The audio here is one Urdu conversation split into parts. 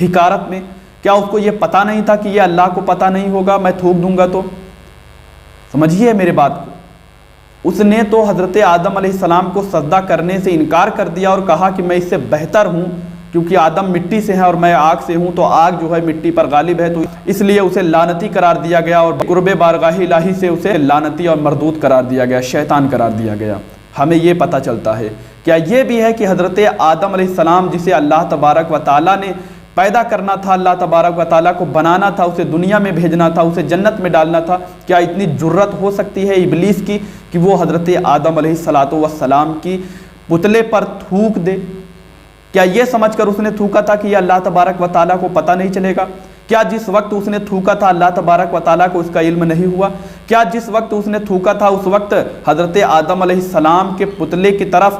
حکارت میں؟ کیا اس کو یہ پتہ نہیں تھا کہ یہ اللہ کو پتہ نہیں ہوگا، میں تھوک دوں گا تو؟ سمجھیے میرے بات کو، اس نے تو حضرت آدم علیہ السلام کو سجدہ کرنے سے انکار کر دیا اور کہا کہ میں اس سے بہتر ہوں، کیونکہ آدم مٹی سے ہے اور میں آگ سے ہوں، تو آگ جو ہے مٹی پر غالب ہے، تو اس لیے اسے لعنتی قرار دیا گیا اور قرب بارگاہ الہی سے اسے لعنتی اور مردود قرار دیا گیا، شیطان قرار دیا گیا۔ ہمیں یہ پتہ چلتا ہے، کیا یہ بھی ہے کہ حضرت آدم علیہ السلام جسے اللہ تبارک و تعالیٰ نے پیدا کرنا تھا، اللہ تبارک و تعالیٰ کو بنانا تھا، اسے دنیا میں بھیجنا تھا، اسے جنت میں ڈالنا تھا، کیا اتنی جرت ہو سکتی ہے ابلیس کی کہ وہ حضرت آدم علیہ السلام کی پتلے پر تھوک دے؟ کیا یہ سمجھ کر اس نے تھوکا تھا کہ یہ اللہ تبارک و تعالیٰ کو پتہ نہیں چلے گا؟ کیا جس وقت اس نے تھوکا تھا اللہ تبارک و تعالیٰ کو اس کا علم نہیں ہوا؟ کیا جس وقت اس نے تھوکا تھا اس وقت حضرت آدم علیہ السلام کے پتلے کی طرف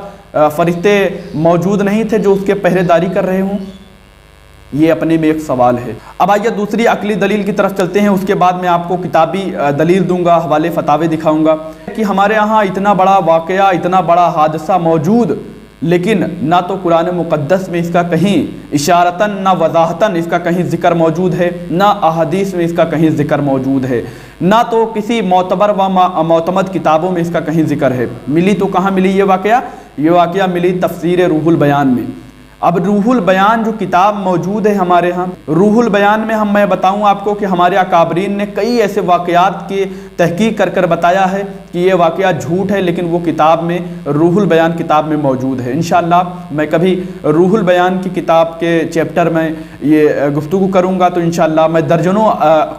فرشتے موجود نہیں تھے جو اس کے پہرے داری کر رہے ہوں؟ یہ اپنے میں ایک سوال ہے۔ اب آئیے دوسری عقلی دلیل کی طرف چلتے ہیں، اس کے بعد میں آپ کو کتابی دلیل دوں گا، حوالے فتاوے دکھاؤں گا کہ ہمارے ہاں اتنا بڑا واقعہ، اتنا بڑا حادثہ موجود، لیکن نہ تو قرآن مقدس میں اس کا کہیں اشارتاً نہ وضاحتاً اس کا کہیں ذکر موجود ہے، نہ احادیث میں اس کا کہیں ذکر موجود ہے، نہ تو کسی معتبر و معتمد کتابوں میں اس کا کہیں ذکر ہے۔ ملی تو کہاں ملی یہ واقعہ ملی تفسیر روح البیان میں۔ اب روح البیان جو کتاب موجود ہے ہمارے ہاں، روح البیان میں میں بتاؤں آپ کو کہ ہمارے اکابرین نے کئی ایسے واقعات کی تحقیق کر بتایا ہے کہ یہ واقعہ جھوٹ ہے، لیکن وہ کتاب میں روح البیان کتاب میں موجود ہے۔ انشاءاللہ میں کبھی روح البیان کی کتاب کے چیپٹر میں یہ گفتگو کروں گا تو انشاءاللہ میں درجنوں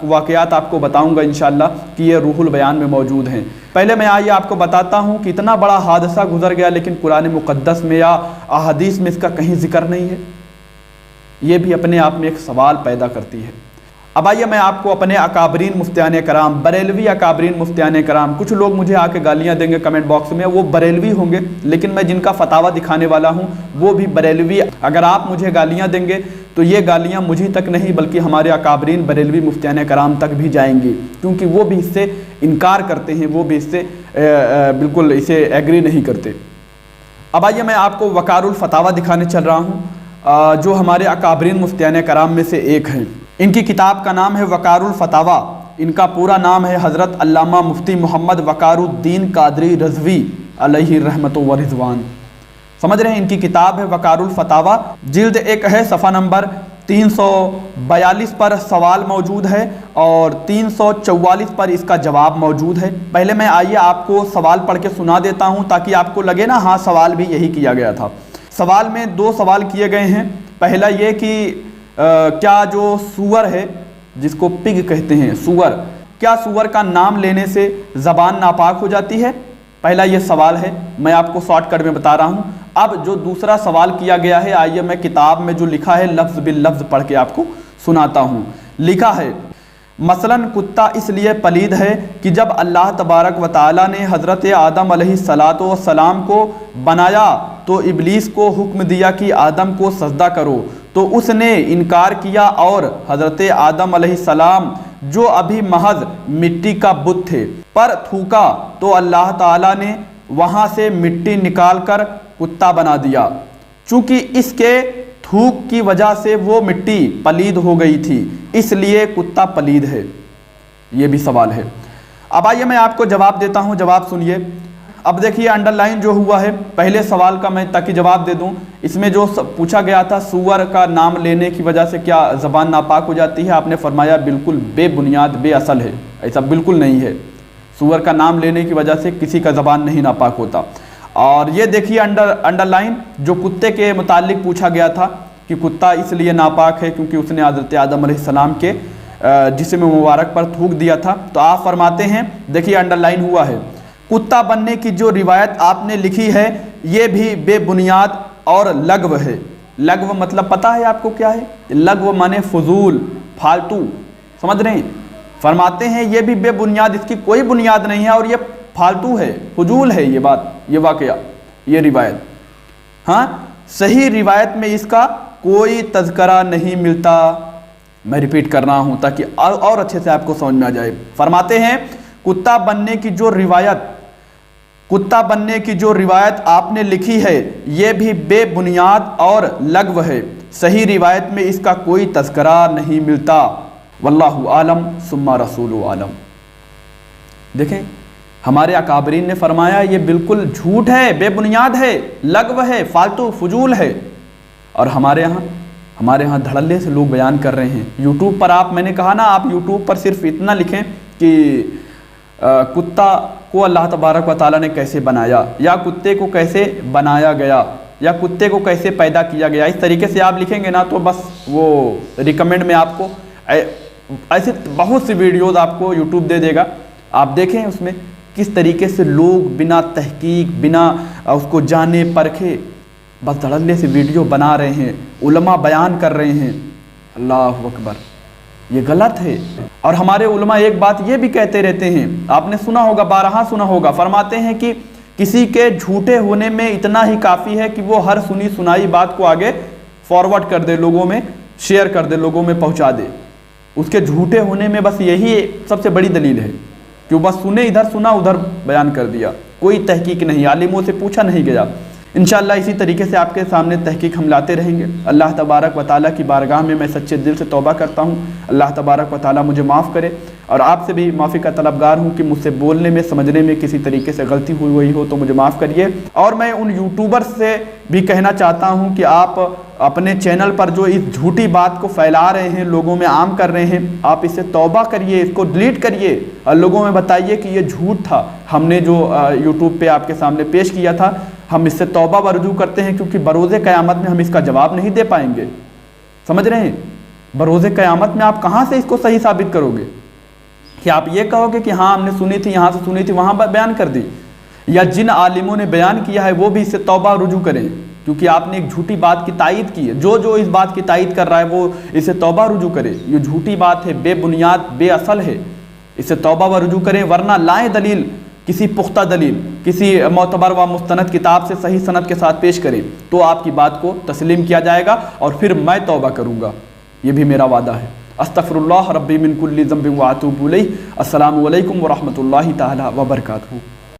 واقعات آپ کو بتاؤں گا انشاءاللہ کہ یہ روح البیان میں موجود ہیں۔ پہلے میں آئیے آپ کو بتاتا ہوں کہ اتنا بڑا حادثہ گزر گیا لیکن قرآن مقدس میں یا احادیث میں اس کا کہیں ذکر نہیں ہے۔ یہ بھی اپنے آپ میں ایک سوال پیدا کرتی ہے۔ اب آئیے میں آپ کو اپنے اکابرین مفتیان کرام، بریلوی اکابرین مفتیان کرام، کچھ لوگ مجھے آ کے گالیاں دیں گے کمنٹ باکس میں، وہ بریلوی ہوں گے لیکن میں جن کا فتاویٰ دکھانے والا ہوں وہ بھی بریلوی۔ اگر آپ مجھے گالیاں دیں گے تو یہ گالیاں مجھے تک نہیں بلکہ ہمارے اکابرین بریلوی مفتیان کرام تک بھی جائیں گی، کیونکہ وہ بھی اس سے انکار کرتے ہیں، وہ بھی اس سے بالکل اسے ایگری نہیں کرتے۔ اب آئیے میں آپ کو وقار الفتاویٰ دکھانے چل رہا ہوں جو ہمارے اکابرین مفتیان کرام میں سے ایک ہیں۔ ان کی کتاب کا نام ہے وقار الفتاویٰ، ان کا پورا نام ہے حضرت علامہ مفتی محمد وقار الدین قادری رضوی علیہ رحمت و رضوان۔ سمجھ رہے ہیں، ان کی کتاب ہے وقار الفتاویٰ، جلد 1 ہے، صفحہ نمبر 342 پر سوال موجود ہے اور 344 پر اس کا جواب موجود ہے۔ پہلے میں آئیے آپ کو سوال پڑھ کے سنا دیتا ہوں تاکہ آپ کو لگے نا ہاں سوال بھی یہی کیا گیا تھا۔ سوال میں 2 سوال کیے گئے ہیں۔ پہلا یہ کہ کیا جو سور ہے جس کو پگ کہتے ہیں، سور، کیا سور کا نام لینے سے زبان ناپاک ہو جاتی ہے؟ پہلا یہ سوال ہے، میں آپ کو شارٹ کٹ میں بتا رہا ہوں۔ اب جو دوسرا سوال کیا گیا ہے، آئیے میں کتاب میں جو لکھا ہے لفظ باللفظ پڑھ کے آپ کو سناتا ہوں۔ لکھا ہے مثلاً کتا اس لیے پلید ہے کہ جب اللہ تبارک و تعالیٰ نے حضرت آدم علیہ السلام کو بنایا تو ابلیس کو حکم دیا کہ آدم کو سجدہ کرو، تو اس نے انکار کیا اور حضرت آدم علیہ السلام جو ابھی محض مٹی کا بت تھے پر تھوکا تو اللہ تعالیٰ نے وہاں سے مٹی نکال کر کتا بنا دیا۔ چونکہ اس کے تھوک کی وجہ سے وہ مٹی پلید ہو گئی تھی، اس لیے کتا پلید ہے۔ یہ بھی سوال ہے۔ اب آئیے میں آپ کو جواب دیتا ہوں، جواب سنیے۔ اب دیکھیے انڈر لائن جو ہوا ہے پہلے سوال کا، میں تاکہ جواب دے دوں، اس میں جو پوچھا گیا تھا سور کا نام لینے کی وجہ سے کیا زبان ناپاک ہو جاتی ہے، آپ نے فرمایا بالکل بے بنیاد بے اصل ہے، ایسا بالکل نہیں ہے۔ سور کا نام لینے کی وجہ سے کسی کا زبان نہیں ناپاک ہوتا۔ اور یہ دیکھیے انڈر لائن جو کتے کے متعلق پوچھا گیا تھا کہ کتا اس لیے ناپاک ہے کیونکہ اس نے حضرت آدم علیہ السلام کے جسم مبارک پر تھوک دیا تھا، تو آپ فرماتے ہیں، دیکھیے انڈر لائن ہوا ہے، کتا بننے کی جو روایت آپ نے لکھی ہے یہ بھی بے بنیاد اور لغو ہے۔ لغو مطلب پتہ ہے آپ کو کیا ہے؟ لغو مانے فضول، فالتو، سمجھ رہے ہیں؟ فرماتے ہیں یہ بھی بے بنیاد، اس کی کوئی بنیاد نہیں ہے اور یہ فالتو ہے، فضول ہے یہ بات، یہ واقعہ، یہ روایت۔ ہاں صحیح روایت میں اس کا کوئی تذکرہ نہیں ملتا۔ میں ریپیٹ کر رہا ہوں تاکہ اور اچھے سے آپ کو سمجھ میں آ جائے۔ فرماتے ہیں کتا بننے کی جو روایت آپ نے لکھی ہے یہ بھی بے بنیاد اور لغو ہے۔ صحیح روایت میں اس کا کوئی تذکرہ نہیں ملتا۔ واللہ عالم ثم رسول عالم۔ دیکھیں ہمارے اکابرین نے فرمایا یہ بالکل جھوٹ ہے، بے بنیاد ہے، لغو ہے، فالتو فضول ہے، اور ہمارے ہاں دھڑلے سے لوگ بیان کر رہے ہیں۔ یوٹیوب پر میں نے کہا نا، آپ یوٹیوب پر صرف اتنا لکھیں کہ کتا کو اللہ تبارک و تعالیٰ نے کیسے بنایا، یا کتے کو کیسے بنایا گیا، یا کتے کو کیسے پیدا کیا گیا، اس طریقے سے آپ لکھیں گے نا تو بس وہ ریکمنڈ میں آپ کو ایسے بہت سی ویڈیوز آپ کو یوٹیوب دے دے گا۔ آپ دیکھیں اس میں کس طریقے سے لوگ بنا تحقیق، بنا اس کو جانے پرکھے بس دھڑلے سے ویڈیو بنا رہے ہیں، علماء بیان کر رہے ہیں۔ اللہ اکبر، یہ غلط ہے۔ اور ہمارے علماء ایک بات یہ بھی کہتے رہتے ہیں، آپ نے سنا ہوگا، بارہا سنا ہوگا، فرماتے ہیں کہ کسی کے جھوٹے ہونے میں اتنا ہی کافی ہے کہ وہ ہر سنی سنائی بات کو آگے فارورڈ کر دے، لوگوں میں شیئر کر دے، لوگوں میں پہنچا دے۔ اس کے جھوٹے ہونے میں بس یہی سب سے بڑی دلیل ہے کہ وہ بس ادھر سنا ادھر بیان کر دیا، کوئی تحقیق نہیں، عالموں سے پوچھا نہیں گیا۔ انشاءاللہ اسی طریقے سے آپ کے سامنے تحقیق ہم لاتے رہیں گے۔ اللہ تبارک و تعالیٰ کی بارگاہ میں سچے دل سے توبہ کرتا ہوں، اللہ تبارک و تعالیٰ مجھے معاف کرے، اور آپ سے بھی معافی کا طلبگار ہوں کہ مجھ سے بولنے میں، سمجھنے میں کسی طریقے سے غلطی ہوئی ہو تو مجھے معاف کریے۔ اور میں ان یوٹیوبرز سے بھی کہنا چاہتا ہوں کہ آپ اپنے چینل پر جو اس جھوٹی بات کو پھیلا رہے ہیں، لوگوں میں عام کر رہے ہیں، آپ اس سے توبہ کریے، اس کو ڈیلیٹ کریے، اور لوگوں میں بتائیے کہ یہ جھوٹ تھا، ہم نے جو یوٹیوب پہ آپ کے سامنے پیش کیا تھا، ہم اس سے توبہ و رجوع کرتے ہیں، کیونکہ بروز قیامت میں ہم اس کا جواب نہیں دے پائیں گے۔ سمجھ رہے ہیں؟ بروز قیامت میں آپ کہاں سے اس کو صحیح ثابت کرو گے کہ آپ یہ کہو گے کہ ہاں ہم نے سنی تھی، یہاں سے سنی تھی، وہاں بیان کر دی، یا جن عالموں نے بیان کیا ہے وہ بھی اس سے توبہ رجوع کریں، کیونکہ آپ نے ایک جھوٹی بات کی تائید کی ہے۔ جو اس بات کی تائید کر رہا ہے وہ اس سے توبہ رجوع کرے، یہ جھوٹی بات ہے، بے بنیاد، بے اصل ہے، اس سے توبہ و رجوع کریں، ورنہ لائیں دلیل، کسی پختہ دلیل، کسی معتبر و مستند کتاب سے صحیح سند کے ساتھ پیش کریں، تو آپ کی بات کو تسلیم کیا جائے گا، اور پھر میں توبہ کروں گا، یہ بھی میرا وعدہ ہے۔ استغفر اللہ ربی من کل ذنب واتوب الیہ۔ السلام علیکم ورحمۃ اللہ تعالی وبرکاتہ۔